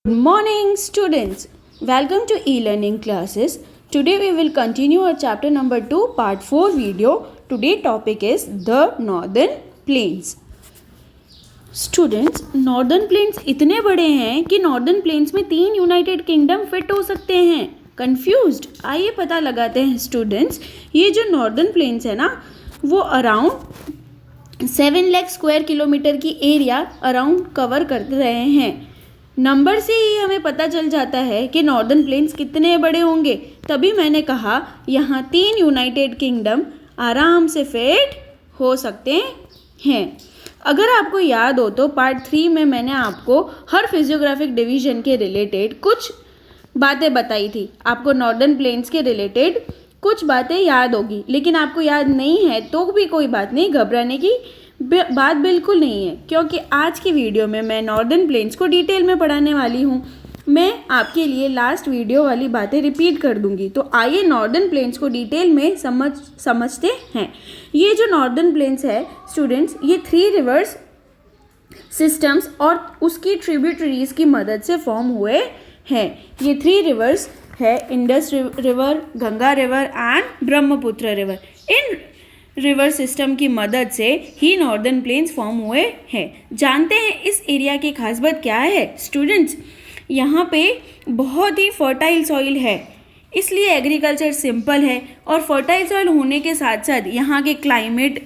Good morning, students. Welcome to e-learning classes. Today we will continue our chapter number 2, part 4 video. Today's topic is the Northern Plains. Students, northern plains इतने बड़े हैं कि northern plains में 3 United kingdom fit हो सकते हैं. Confused? आइए पता लगाते हैं स्टूडेंट्स. ये जो नॉर्दर्न प्लेन्स है ना, वो अराउंड 7 लाख स्क्वायर किलोमीटर की एरिया अराउंड कवर कर रहे हैं. नंबर से ही हमें पता चल जाता है कि नॉर्दर्न प्लेन्स कितने बड़े होंगे. तभी मैंने कहा यहाँ 3 यूनाइटेड किंगडम आराम से फिट हो सकते हैं. अगर आपको याद हो तो पार्ट 3 में मैंने आपको हर फिजियोग्राफिक डिवीजन के रिलेटेड कुछ बातें बताई थी. आपको नॉर्दर्न प्लेन्स के रिलेटेड कुछ बातें याद होगी, लेकिन आपको याद नहीं है तो भी कोई बात नहीं, घबराने की बात बिल्कुल नहीं है, क्योंकि आज की वीडियो में मैं नॉर्दर्न प्लेन्स को डिटेल में पढ़ाने वाली हूँ. मैं आपके लिए लास्ट वीडियो वाली बातें रिपीट कर दूंगी. तो आइए नॉर्दर्न प्लेन्स को डिटेल में समझते हैं. ये जो नॉर्दर्न प्लेन्स है स्टूडेंट्स, ये 3 रिवर्स सिस्टम्स और उसकी ट्रिब्यूटरीज की मदद से फॉर्म हुए हैं. ये 3 रिवर्स है, Indus river, Ganga river and Brahmaputra river. In river system की मदद से ही नॉर्दर्न प्लेन्स फॉर्म हुए हैं. जानते हैं इस एरिया की खास बात क्या है स्टूडेंट्स? यहाँ पे बहुत ही फर्टाइल सॉइल है, इसलिए एग्रीकल्चर सिंपल है. और फर्टाइल सॉइल होने के साथ साथ यहाँ के क्लाइमेट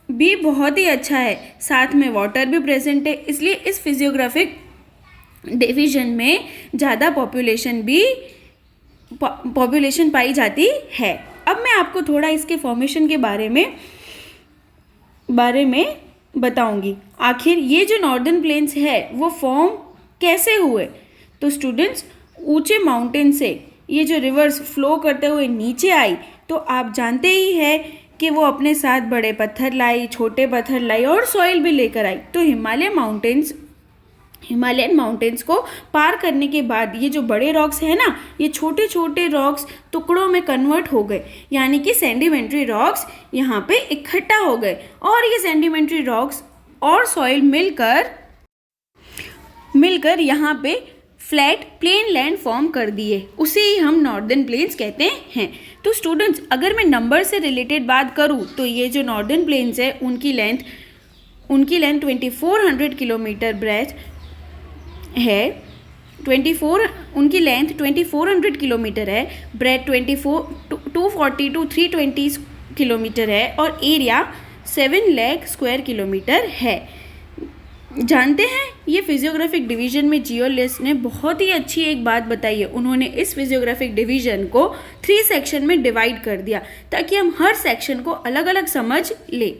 भी बहुत ही अच्छा है. साथ में वाटर भी प्रेजेंट है, इसलिए इस फिजियोग्राफिक डिवीजन में ज़्यादा पॉपुलेशन पाई जाती है. अब मैं आपको थोड़ा इसके फॉर्मेशन के बारे में बताऊंगी. आखिर ये जो नॉर्दर्न प्लेन्स है वो फॉर्म कैसे हुए? तो स्टूडेंट्स, ऊंचे माउंटेन से ये जो रिवर्स फ्लो करते हुए नीचे आई, तो आप जानते ही है कि वो अपने साथ बड़े पत्थर लाई, छोटे पत्थर लाई और सॉइल भी लेकर आई. तो हिमालयन माउंटेन्स को पार करने के बाद ये जो बड़े रॉक्स है ना, ये छोटे छोटे रॉक्स टुकड़ों में कन्वर्ट हो गए, यानी कि सेडिमेंट्री रॉक्स यहाँ पे इकट्ठा हो गए. और ये सेडिमेंट्री रॉक्स और सॉइल मिलकर यहाँ पे फ्लैट प्लेन लैंड फॉर्म कर दिए. उसे ही हम नॉर्दर्न प्लेन्स कहते हैं. तो स्टूडेंट्स, अगर मैं नंबर से रिलेटेड बात करूँ तो ये जो नॉर्दर्न प्लेन्स है उनकी लेंथ 2400 किलोमीटर ब्रेथ है. उनकी लेंथ 2400 किलोमीटर है, ब्रेथ 240 to 320 किलोमीटर है और एरिया 7 लाख स्क्वायर किलोमीटर है. जानते हैं ये फिजियोग्राफिक डिवीजन में जियोलिस्ट ने बहुत ही अच्छी एक बात बताई है. उन्होंने इस फिजियोग्राफिक डिवीजन को 3 सेक्शन में डिवाइड कर दिया ताकि हम हर सेक्शन को अलग अलग समझ ले.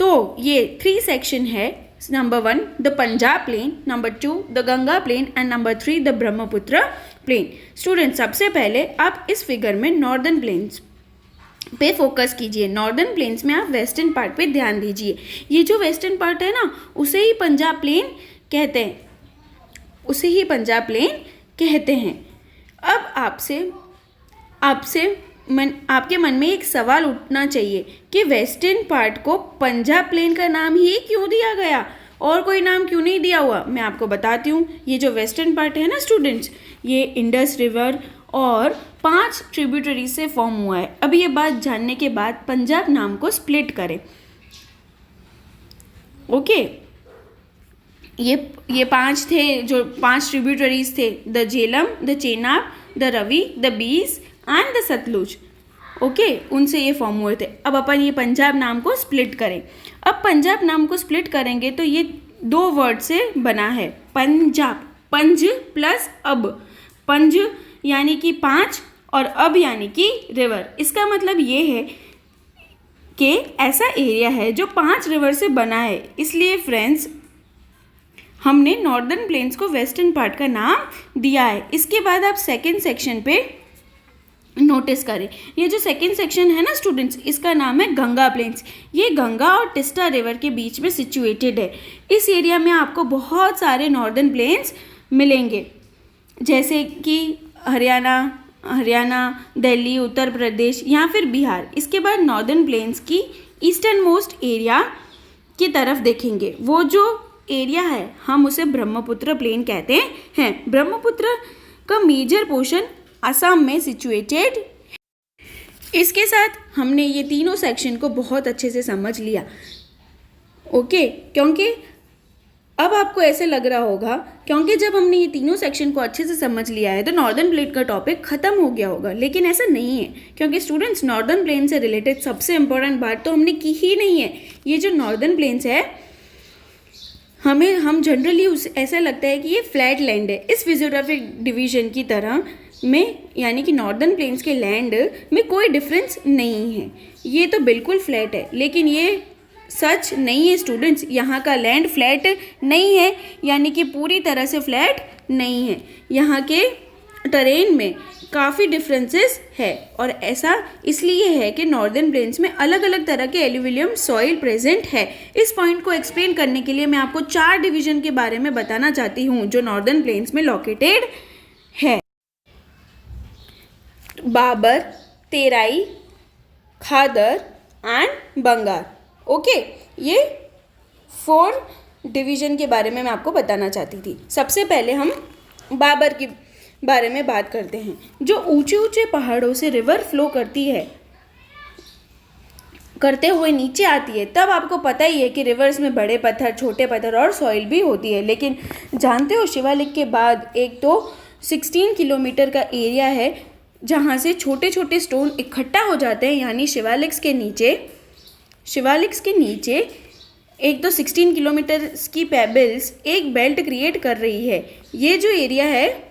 तो ये 3 सेक्शन है. Number 1 the Punjab plain, number 2 the Ganga plain and number 3 the Brahmaputra plain. Student, सबसे पहले आप इस फिगर में नॉर्दर्न प्लेन्स पे फोकस कीजिए. नॉर्दर्न प्लेन्स में आप वेस्टर्न पार्ट पे ध्यान दीजिए. ये जो वेस्टर्न पार्ट है ना, उसे ही पंजाब प्लेन कहते हैं. अब आपके मन में एक सवाल उठना चाहिए कि वेस्टर्न पार्ट को पंजाब प्लेन का नाम ही क्यों दिया गया और कोई नाम क्यों नहीं दिया हुआ. मैं आपको बताती हूँ. ये जो वेस्टर्न पार्ट है ना स्टूडेंट्स, ये इंडस रिवर और 5 ट्रिब्यूटरीज से फॉर्म हुआ है. अब ये बात जानने के बाद पंजाब नाम को स्प्लिट करें. ओके, ये 5 थे, जो 5 ट्रिब्यूटरीज थे, the Jhelum, the Chenab, the Ravi, the Beas and the Sutlej. Okay, उनसे ये फॉर्म हुए थे. अब अपन ये पंजाब नाम को स्प्लिट करें. अब पंजाब नाम को स्प्लिट करेंगे तो ये 2 वर्ड से बना है. पंजाब, पंज प्लस अब. पंज यानी कि 5 और अब यानी कि रिवर. इसका मतलब ये है कि ऐसा एरिया है जो 5 रिवर से बना है. इसलिए फ्रेंड्स, हमने नॉर्दर्न प्लेन्स को वेस्टर्न पार्ट का नाम दिया है. इसके बाद आप सेकेंड सेक्शन पे नोटिस करें. ये जो सेकेंड सेक्शन है ना स्टूडेंट्स, इसका नाम है गंगा प्लेन्स. ये गंगा और टिस्टा रिवर के बीच में सिचुएटेड है. इस एरिया में आपको बहुत सारे नॉर्दर्न प्लेन्स मिलेंगे, जैसे कि हरियाणा, दिल्ली, उत्तर प्रदेश या फिर बिहार. इसके बाद नॉर्दर्न प्लेन्स की ईस्टर्न मोस्ट एरिया की तरफ देखेंगे. वो जो एरिया है हम उसे ब्रह्मपुत्र प्लेन कहते हैं। ब्रह्मपुत्र का मेजर पोर्शन असम में सिचुएटेड। इसके साथ हमने ये तीनों सेक्शन को बहुत अच्छे से समझ लिया। ओके, क्योंकि अब आपको ऐसे लग रहा होगा क्योंकि जब हमने ये तीनों सेक्शन को अच्छे से समझ लिया है तो नॉर्दर्न प्लेन का टॉपिक ख़त्म हो गया होगा, लेकिन ऐसा नहीं है क्योंकि स्टूडेंट्स नॉर्दर्न प्लेन से रिलेटेड सबसे इम्पोर्टेंट बात तो हमने की ही नहीं है। ये जो नॉर्दर्न प्लेन्स है हम जनरली ऐसा लगता है कि ये फ्लैट लैंड है। इस फिजियोग्राफिक डिवीजन की तरह में यानी कि नॉर्दर्न प्लेन्स के लैंड में कोई डिफरेंस नहीं है, ये तो बिल्कुल फ्लैट है, लेकिन ये सच नहीं है स्टूडेंट्स। यहाँ का लैंड फ्लैट नहीं है, यानी कि पूरी तरह से फ्लैट नहीं है। यहाँ के टेरेन में काफ़ी डिफरेंसेस है और ऐसा इसलिए है कि नॉर्दर्न प्लेन्स में अलग अलग तरह के एल्यूविलियम सॉइल प्रेजेंट है। इस पॉइंट को एक्सप्लेन करने के लिए मैं आपको 4 डिवीजन के बारे में बताना चाहती हूँ जो नॉर्दर्न प्लेन्स में लोकेटेड है। बाबर, तेराई, खादर एंड बंगार। ओके, ये 4 डिवीज़न के बारे में मैं आपको बताना चाहती थी। सबसे पहले हम बाबर के बारे में बात करते हैं। जो ऊंचे ऊंचे पहाड़ों से रिवर फ्लो करते हुए नीचे आती है, तब आपको पता ही है कि रिवर्स में बड़े पत्थर, छोटे पत्थर और सॉइल भी होती है। लेकिन जानते हो शिवालिक के बाद एक तो 16 किलोमीटर का एरिया है जहाँ से छोटे छोटे स्टोन इकट्ठा हो जाते हैं, यानी शिवालिक्स के नीचे एक तो 16 किलोमीटर की पेबल्स एक बेल्ट क्रिएट कर रही है। ये जो एरिया है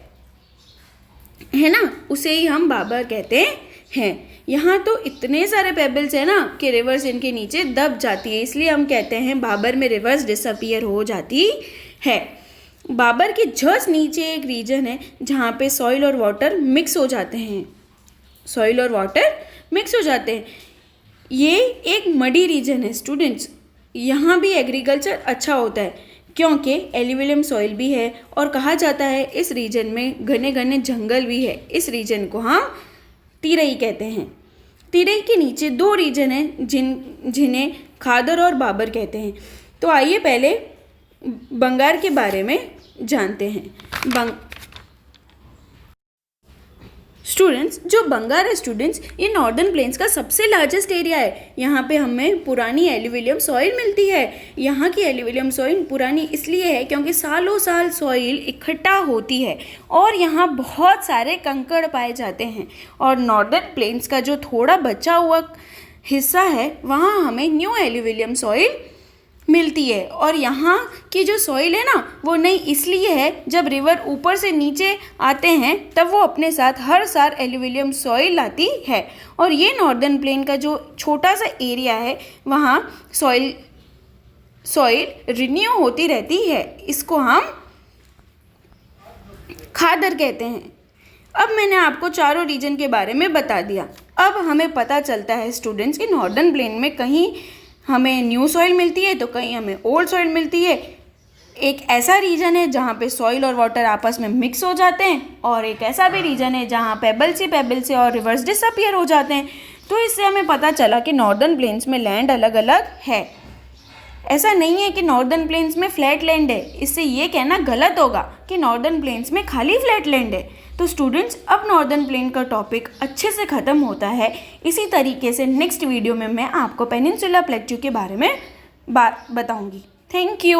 ना, उसे ही हम बाबर कहते हैं। यहाँ तो इतने सारे पेबल्स हैं ना कि रिवर्स इनके नीचे दब जाती है, इसलिए हम कहते हैं बाबर में रिवर्स डिसअपीयर हो जाती है। बाबर के जस्ट नीचे एक रीजन है जहाँ पे सॉइल और वाटर मिक्स हो जाते हैं। ये एक मडी रीजन है स्टूडेंट्स। यहाँ भी एग्रीकल्चर अच्छा होता है क्योंकि एल्यूविलियम सॉइल भी है और कहा जाता है इस रीजन में घने घने जंगल भी है। इस रीजन को हम तिरई कहते हैं। तिरई के नीचे 2 रीजन हैं जिन्हें खादर और बाबर कहते हैं। तो आइए पहले बंगार के बारे में जानते हैं। स्टूडेंट्स, जो बंगार है स्टूडेंट्स, ये नॉर्दर्न प्लेन्स का सबसे लार्जेस्ट एरिया है। यहाँ पे हमें पुरानी एल्यूविलियम सॉइल मिलती है। यहाँ की एल्यूविलियम सॉइल पुरानी इसलिए है क्योंकि सालों साल सॉइल इकट्ठा होती है और यहाँ बहुत सारे कंकड़ पाए जाते हैं। और नॉर्दर्न प्लेन्स का जो थोड़ा बचा हुआ हिस्सा है वहाँ हमें न्यू एल्यूविलियम सॉइल मिलती है। और यहाँ की जो सॉइल है ना वो नई इसलिए है, जब रिवर ऊपर से नीचे आते हैं तब वो अपने साथ हर साल एल्यूविलियम सॉइल लाती है। और ये नॉर्दर्न प्लेन का जो छोटा सा एरिया है वहाँ सॉइल रिन्यू होती रहती है। इसको हम खादर कहते हैं। अब मैंने आपको चारों रीजन के बारे में बता दिया। अब हमें पता चलता है स्टूडेंट्स कि नॉर्दर्न प्लेन में कहीं हमें न्यू सॉइल मिलती है तो कहीं हमें ओल्ड सॉइल मिलती है। एक ऐसा रीजन है जहाँ पे सॉइल और वाटर आपस में मिक्स हो जाते हैं और एक ऐसा भी रीजन है जहाँ पेबल से और रिवर्स डिसअपीयर हो जाते हैं। तो इससे हमें पता चला कि नॉर्दर्न प्लेन्स में लैंड अलग अलग है। ऐसा नहीं है कि नॉर्दर्न प्लेन्स में फ्लैट लैंड है, इससे ये कहना गलत होगा कि नॉर्दर्न प्लेन्स में खाली फ्लैट लैंड है। तो स्टूडेंट्स, अब नॉर्दर्न प्लेन का टॉपिक अच्छे से ख़त्म होता है। इसी तरीके से नेक्स्ट वीडियो में मैं आपको पेनिनसुला प्लेट्यू के बारे में बताऊंगी। Thank you.